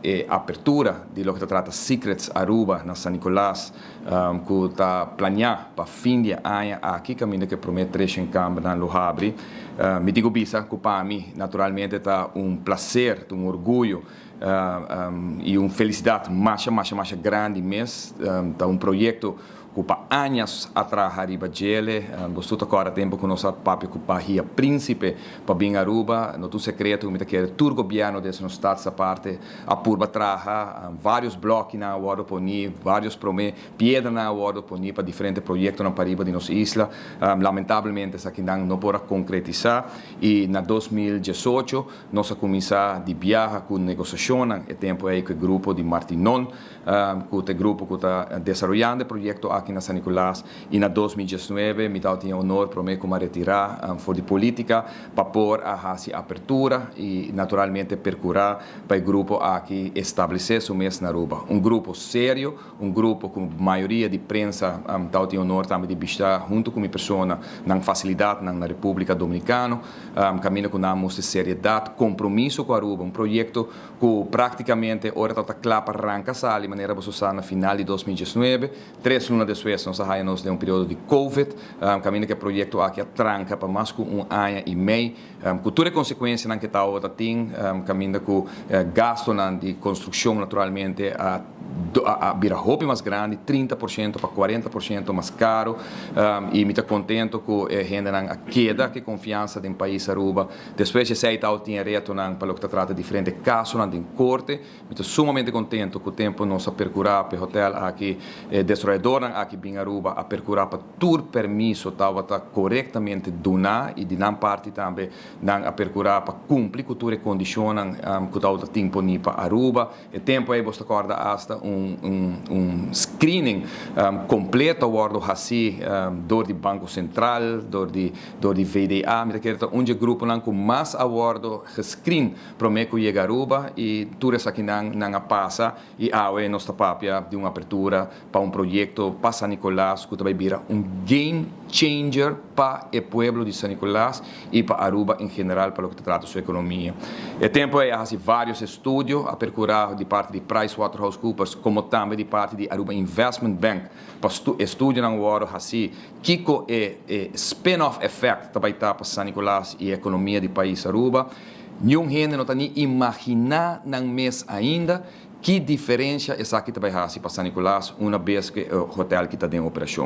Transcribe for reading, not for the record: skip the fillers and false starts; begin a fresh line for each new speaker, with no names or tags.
e apertura di lo che tratta Secrets Aruba na San Nicolás, que está planeado para fim de ano aqui, caminho que promete três em campo na Lohabri. Me digo bisa, que para mim, naturalmente, está prazer, orgulho e felicidade mais grande mesmo. Está projeto que para anos atrás arriba gele, você agora tempo com nossa papi que para Ria Príncipe para vir Aruba, não tem segredo que quer todo governo desse estado essa parte a purba traja, vários blocos na hora poni, vários promê, piedra na hora poni para diferentes projetos na pariba de nossa isla. Lamentavelmente essa aqui não pode concretizar e na 2018 nós começar de viajar com negociação, é tempo aí que o grupo de Martinon, que o grupo que está desenvolvendo projeto aqui na San Nicolás e na 2019 me dá o honor para mim como retirar for de política para pôr a abertura e naturalmente percurar para o grupo aqui estabelecer seu mês na Aruba. Grupo sério, grupo com maioria de prensa dá o honor também de estar junto com minha pessoa na facilidade na República Dominicana, caminho com nós de seriedade, compromisso com a Aruba, projeto que praticamente ora está claro para arrancar de maneira você sabe na final de 2019, 3 lunas depois nós saímos de período de Covid, caminho que o projeto aqui atranca para mais que ano e meio, com toda a consequência que está outra tem, caminho com gasto de construção naturalmente a vira roupa mais grande, 30% para 40% mais caro, e me está contente com a gente a queda que confiança do país Aruba. Depois de sair tal tinha reto para o que trata diferentes casos na corte, me estou sumamente contente com o tempo nós a percurar para o hotel aqui desenvolvedor aqui em Aruba a percurar para todo permisso estava corretamente donar e de não parte também a percurar para cumprir com todas as condições que estava tempo para Aruba. E tempo aí você acorda hasta screening completo agora assim do Banco Central, do VDA, me quero grupo com mais agora screen para mim que chega a Aruba e tudo isso aqui não passa e agora nós papia de uma abertura para projeto para San Nicolás que vai virar game changer para o povo de San Nicolás e para Aruba em geral para o que trata sua economia. E tempo é assim vários estudos a percurar de parte de PricewaterhouseCoopers como também de parte de Aruba Investment Bank para estudar agora assim que é spin-off effect também para San Nicolás e a economia do país Aruba. Nenhum gente não está nem imaginar não mês ainda que diferença essa aqui vai para San Nicolás uma vez que o hotel que está em operação.